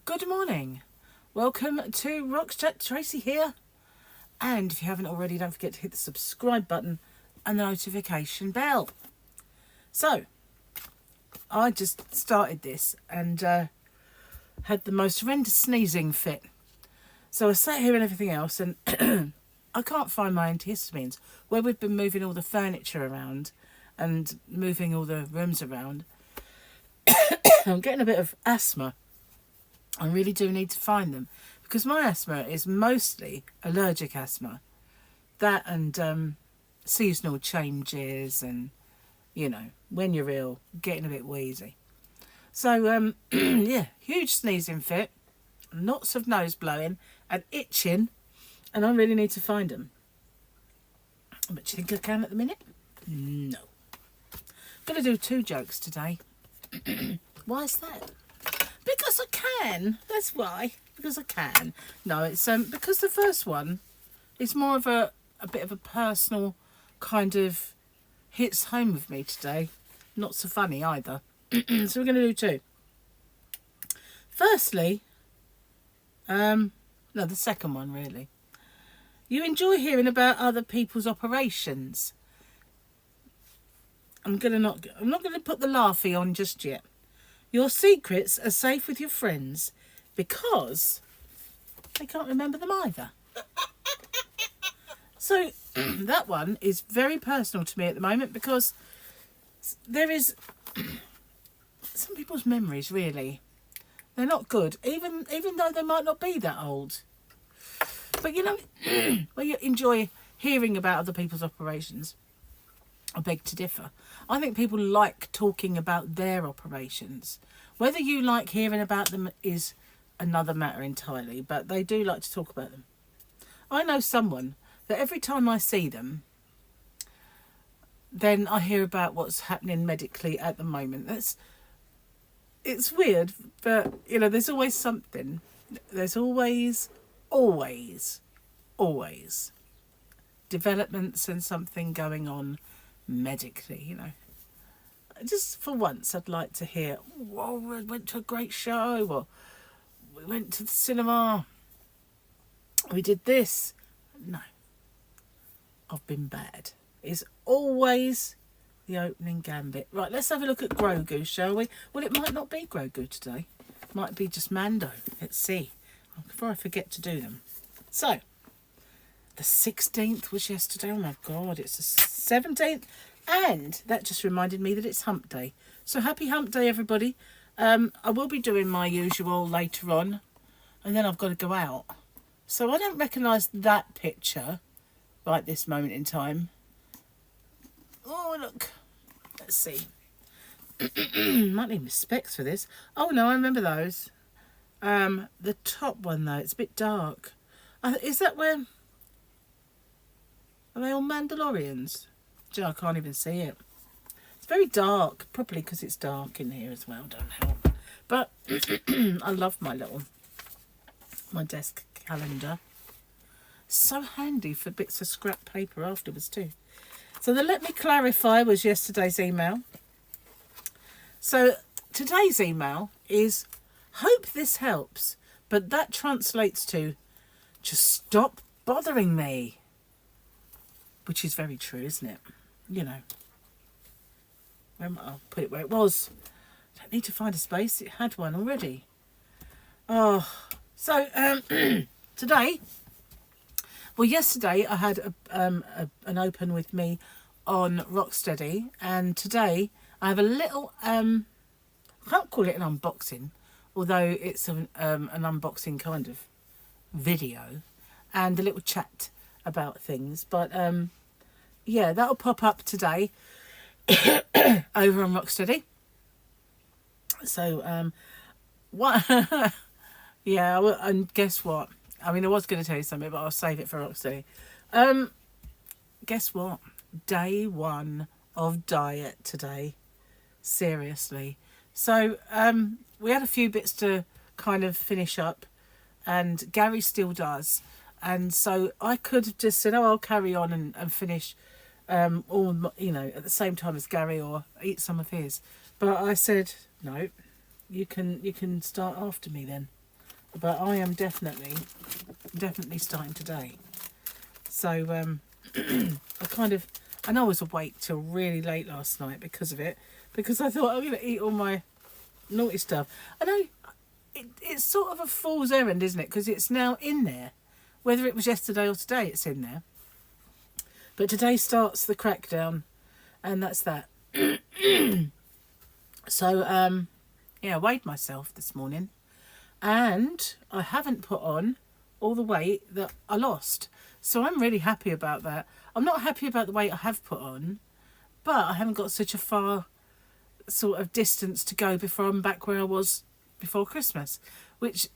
Good morning. Welcome to Rockchat. Tracy here. And if you haven't already, don't forget to hit the subscribe button and the notification bell. So, I just started this and had the most horrendous sneezing fit. So I sat here and everything else and I can't find my antihistamines. Where we've been moving all the furniture around and moving all the rooms around, I'm getting a bit of asthma. I really do need to find them because my asthma is mostly allergic asthma. That and seasonal changes and, you know, when you're ill, getting a bit wheezy. So, yeah, huge sneezing fit, lots of nose blowing and itching, and I really need to find them. But do you think I can at the minute? No. I'm going to do 2 jokes today. Why is that? Because I can. That's why. Because I can. No, it's because the first one is more of a bit of a personal kind of hits home with me today. Not so funny either. So we're going to do 2. Firstly, no, the second one really. You enjoy hearing about other people's operations. I'm not going to put the laughy on just yet. Your secrets are safe with your friends because they can't remember them either. So that one is very personal to me at the moment because there is some people's memories really. They're not good, even though they might not be that old. But you know, when you enjoy hearing about other people's operations, I beg to differ. I think people like talking about their operations. Whether you like hearing about them is another matter entirely, but they do like to talk about them. I know someone that every time I see them, then I hear about what's happening medically at the moment. It's weird, but you know, there's always something. There's always developments and something going on medically, you know. Just for once I'd like to hear, whoa, we went to a great show, or we went to the cinema, we did this. No, I've been bad. It's always the opening gambit. Right, let's have a look at Grogu, shall we? Well, it might not be Grogu today. It might be just Mando. Let's see, before I forget to do them. So the 16th was yesterday. Oh my God, it's the 17th. And that just reminded me that it's Hump Day. So happy Hump Day, everybody. I will be doing my usual later on. And then I've got to go out. So I don't recognise that picture right this moment in time. Oh, look. Let's see. Might need my specs for this. Oh, no, I remember those. The top one, though, it's a bit dark. Is that where... Are they all Mandalorians? I can't even see it. It's very dark, probably because it's dark in here as well, don't help. But I love my desk calendar. So handy for bits of scrap paper afterwards too. So the Let Me Clarify was yesterday's email. So today's email is, hope this helps, but that translates to, just stop bothering me. Which is very true, isn't it? You know, I'll put it where it was. Don't need to find a space. It had one already. Oh, so today, well, yesterday I had an open with me on Rocksteady, and today I have a little I can't call it an unboxing, although it's an unboxing kind of video, and a little chat about things, but yeah, that'll pop up today over on Rocksteady. So what yeah, and guess what, I mean, I was going to tell you something, but I'll save it for Rocksteady. Guess what, day 1 of diet today, seriously. So we had a few bits to kind of finish up, and Gary still does. And so I could have just said, oh, I'll carry on and finish all, you know, at the same time as Gary, or eat some of his. But I said, no, you can start after me then. but I am definitely starting today. So and I was awake till really late last night because of it, because I thought I'm going to eat all my naughty stuff. I know it's sort of a fool's errand, isn't it? Because it's now in there. Whether it was yesterday or today, it's in there. But today starts the crackdown, and that's that. So, yeah, I weighed myself this morning, and I haven't put on all the weight that I lost. So I'm really happy about that. I'm not happy about the weight I have put on, but I haven't got such a far sort of distance to go before I'm back where I was before Christmas, which,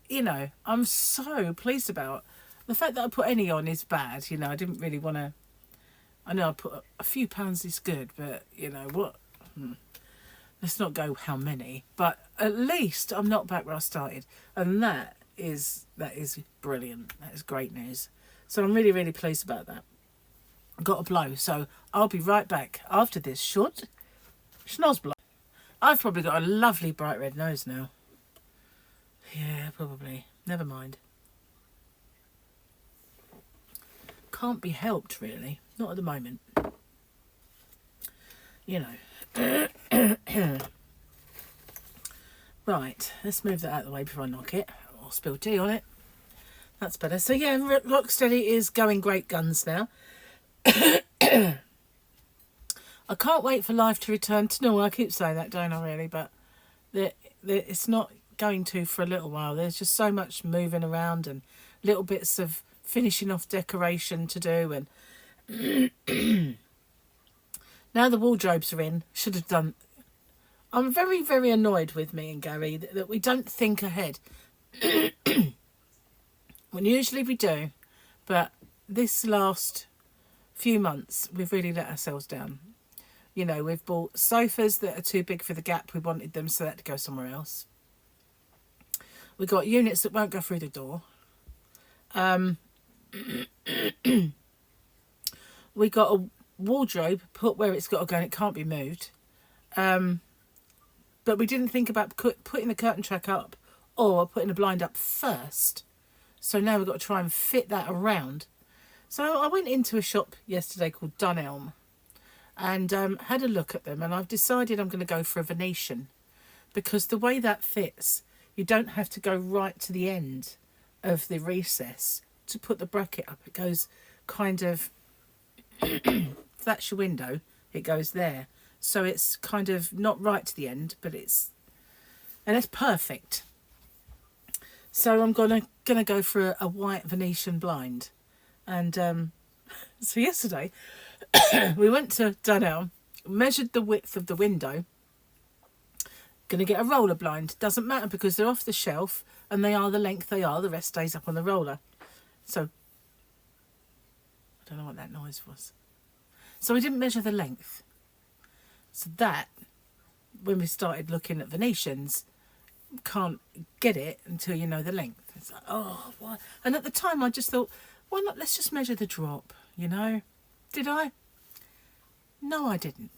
you know, I'm so pleased about. The fact that I put any on is bad, you know. I didn't really want to. I know I put a few pounds is good, but you know what? Let's not go how many. But at least I'm not back where I started, and that is brilliant. That is great news. So I'm really, really pleased about that. Got a blow, so I'll be right back after this short schnoz blow. I've probably got a lovely bright red nose now. Yeah, probably. Never mind. Can't be helped, really. Not at the moment. You know. Right, let's move that out of the way before I knock it. Or spill tea on it. That's better. So yeah, Rocksteady is going great guns now. I can't wait for life to return to normal. I keep saying that, don't I, really? But it's not going to for a little while. There's just so much moving around and little bits of finishing off decoration to do. And now the wardrobes are in. Should have done. I'm very, very annoyed with me and Gary that we don't think ahead. When usually we do. But this last few months, we've really let ourselves down. You know, we've bought sofas that are too big for the gap. We wanted them, so they had to go somewhere else. We got units that won't go through the door. We got a wardrobe put where it's got to go and it can't be moved. But we didn't think about putting the curtain track up or putting a blind up first. So now we've got to try and fit that around. So I went into a shop yesterday called Dunelm and had a look at them, and I've decided I'm going to go for a Venetian, because the way that fits, you don't have to go right to the end of the recess to put the bracket up. It goes kind of, that's your window, it goes there. So it's kind of not right to the end, but it's perfect. So I'm gonna go for a white Venetian blind. And so yesterday we went to Dunelm, measured the width of the window. Going to get a roller blind. Doesn't matter because they're off the shelf and they are the length they are. The rest stays up on the roller. So I don't know what that noise was. So we didn't measure the length. So that, when we started looking at Venetians, can't get it until you know the length. It's like, oh, why? And at the time I just thought, why not, let's just measure the drop, you know? Did I? No, I didn't.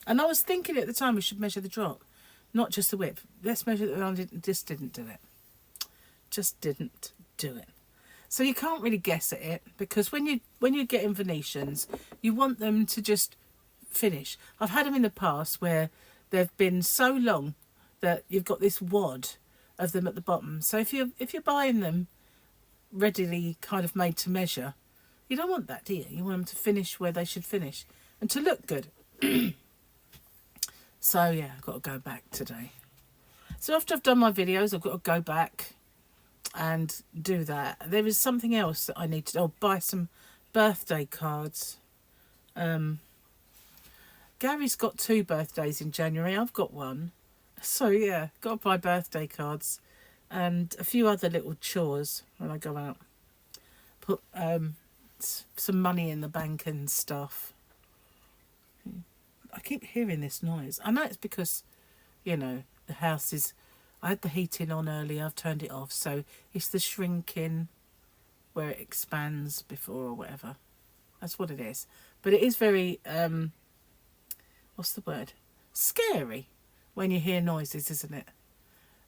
And I was thinking at the time we should measure the drop, not just the width. Let's measure it, and I just didn't do it. Just didn't do it. So you can't really guess at it, because when you get in Venetians, you want them to just finish. I've had them in the past where they've been so long that you've got this wad of them at the bottom. So if you're buying them readily kind of made to measure, you don't want that, do you? You want them to finish where they should finish and to look good. So yeah, I've got to go back today. So after I've done my videos, I've got to go back and do that. There is something else that I need to buy some birthday cards. Gary's got 2 birthdays in January. I've got 1. So yeah, got to buy birthday cards and a few other little chores when I go out. Put some money in the bank and stuff. I keep hearing this noise. I know it's because, you know, the house is... I had the heating on earlier. I've turned it off. So it's the shrinking where it expands before or whatever. That's what it is. But it is very... what's the word? Scary when you hear noises, isn't it?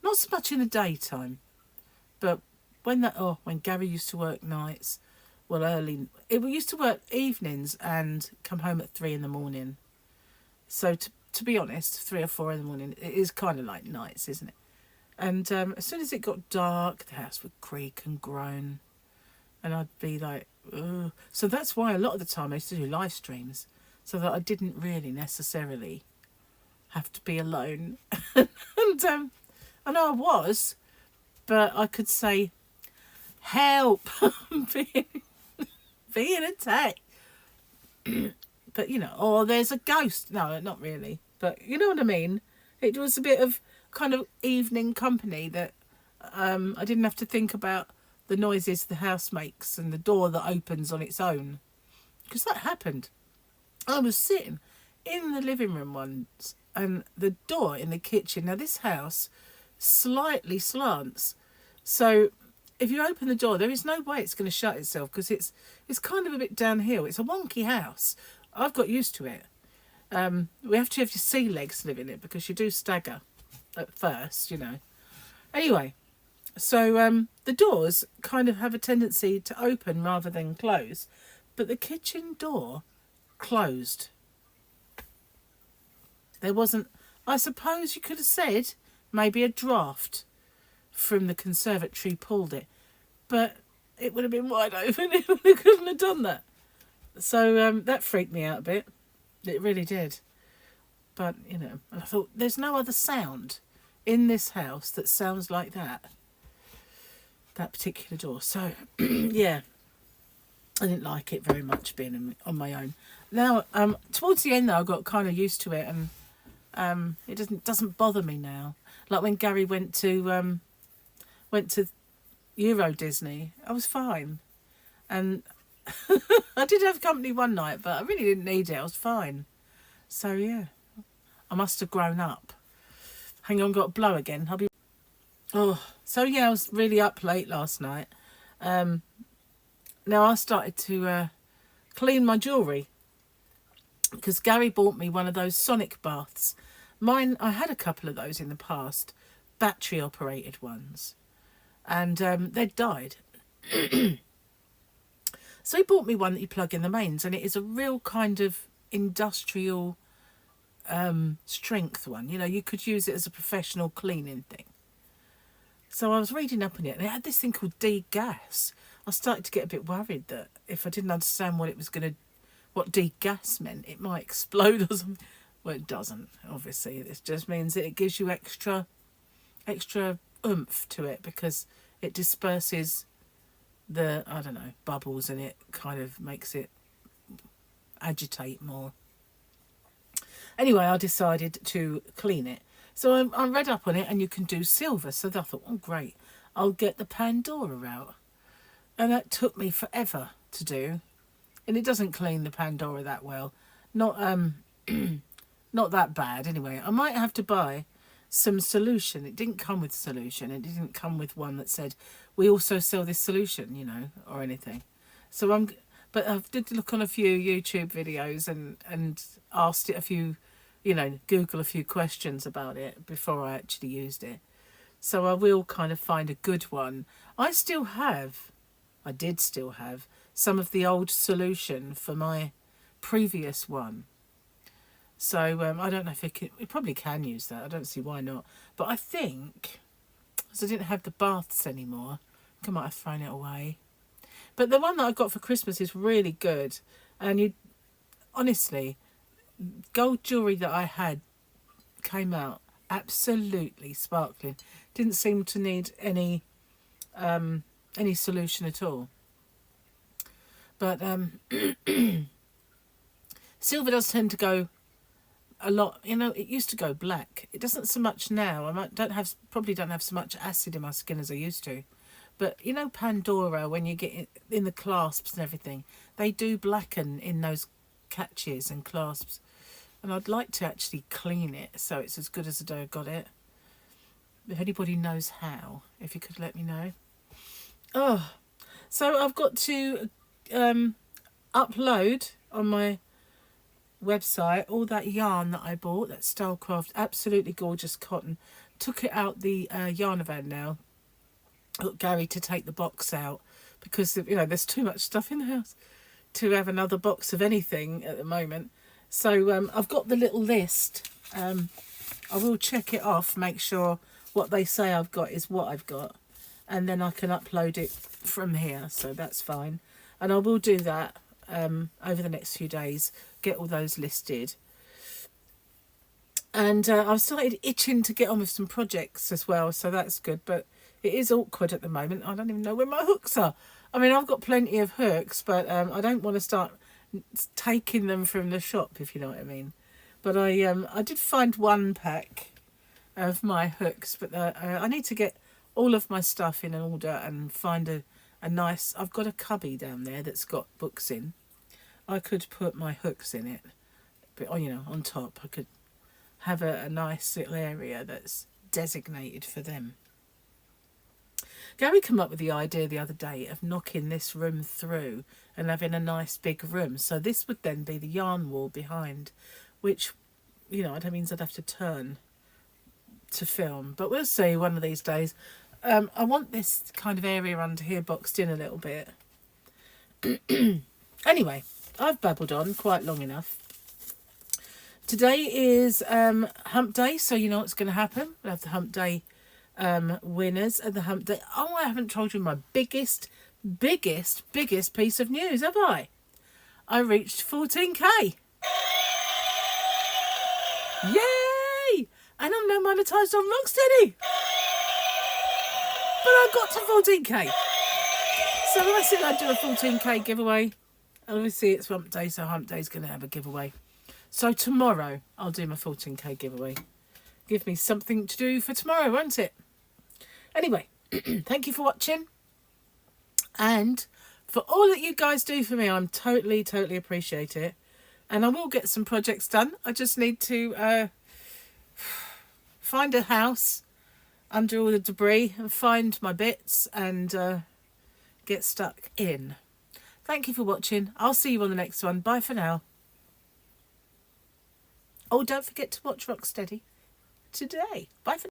Not so much in the daytime, but when Gary used to work nights, well, we used to work evenings and come home at 3 in the morning. So to be honest, 3 or 4 in the morning, it is kind of like nights, isn't it? And as soon as it got dark, the house would creak and groan, and I'd be like, ugh. So that's why a lot of the time I used to do live streams, so that I didn't really necessarily have to be alone. And I know I was, but I could say, help, I'm being attacked. But, you know, or there's a ghost. No, not really. But you know what I mean? It was a bit of kind of evening company that I didn't have to think about the noises the house makes and the door that opens on its own. Because that happened. I was sitting in the living room once and the door in the kitchen. Now, this house slightly slants. So if you open the door, there is no way it's going to shut itself because it's kind of a bit downhill. It's a wonky house. I've got used to it. We have to have your sea legs to live in it because you do stagger at first, you know. Anyway, so the doors kind of have a tendency to open rather than close, but the kitchen door closed. There wasn't, I suppose you could have said maybe a draft from the conservatory pulled it, but it would have been wide open if it couldn't have done that. So that freaked me out a bit. It really did. But, you know, I thought, there's no other sound in this house that sounds like that particular door. So, yeah, I didn't like it very much being on my own. Now, towards the end, though, I got kind of used to it, and it doesn't bother me now. Like when Gary went to Euro Disney, I was fine. And I did have company one night, but I really didn't need it. I was fine. So, yeah, I must have grown up. Hang on, got to blow again. So, yeah, I was really up late last night. Now, I started to clean my jewellery because Gary bought me one of those sonic baths. Mine, I had a couple of those in the past, battery-operated ones, and they'd died. So he bought me one that you plug in the mains, and it is a real kind of industrial strength one. You know, you could use it as a professional cleaning thing. So I was reading up on it, and it had this thing called degas. I started to get a bit worried that if I didn't understand what degas meant, it might explode or something. Well, it doesn't, obviously. It just means that it gives you extra oomph to it because it disperses the, I don't know, bubbles, and it kind of makes it agitate more. Anyway, I decided to clean it. So I read up on it, and you can do silver. So I thought, oh, great, I'll get the Pandora out. And that took me forever to do. And it doesn't clean the Pandora that well. Not that bad, anyway. I might have to buy some solution. It didn't come with solution. It didn't come with one that said, we also sell this solution, you know, or anything. So but I did look on a few YouTube videos and asked it a few, you know, Google a few questions about it before I actually used it. So I will kind of find a good one. I did still have some of the old solution for my previous one. So I don't know if it probably can use that. I don't see why not. But I think, because I didn't have the baths anymore, I might have thrown it away. But the one that I got for Christmas is really good. And honestly, gold jewellery that I had came out absolutely sparkling. Didn't seem to need any solution at all. But silver does tend to go a lot, you know. It used to go black. It doesn't so much now. I probably don't have so much acid in my skin as I used to. But you know, Pandora, when you get in the clasps and everything, they do blacken in those catches and clasps. And I'd like to actually clean it so it's as good as the day I got it. If anybody knows how, if you could let me know. Oh, so I've got to upload on my website all that yarn that I bought, that Stylecraft absolutely gorgeous cotton took it out the yarn van now. Got Gary to take the box out because, you know, there's too much stuff in the house to have another box of anything at the moment. So I've got the little list. I will check it off, make sure what they say I've got is what I've got, and then I can upload it from here, so that's fine. And I will do that over the next few days, get all those listed. And I've started itching to get on with some projects as well, so that's good, but it is awkward at the moment. I don't even know where my hooks are. I mean, I've got plenty of hooks, but I don't want to start taking them from the shop, if you know what I mean. But I did find one pack of my hooks, but I need to get all of my stuff in order and find a nice... I've got a cubby down there that's got books in. I could put my hooks in it, but you know, on top. I could have a nice little area that's designated for them. Gary came up with the idea the other day of knocking this room through and having a nice big room. So this would then be the yarn wall behind, which, you know, that means I'd have to turn to film. But we'll see one of these days. I want this kind of area under here boxed in a little bit. Anyway, I've babbled on quite long enough. Today is Hump Day, so you know what's going to happen. We'll have the Hump Day winners at the Hump Day. Oh, I haven't told you my biggest piece of news, have I? I reached 14k. Yay! And I'm now monetised on Rocksteady. But I got to 14k. So I said I'd do a 14k giveaway. Obviously it's Hump Day, so Hump Day's going to have a giveaway. So tomorrow I'll do my 14k giveaway. Give me something to do for tomorrow, won't it? Anyway, thank you for watching. And for all that you guys do for me, I'm totally appreciate it. And I will get some projects done. I just need to find a house under all the debris and find my bits and get stuck in. Thank you for watching. I'll see you on the next one. Bye for now. Oh, don't forget to watch Rocksteady today. Bye for now.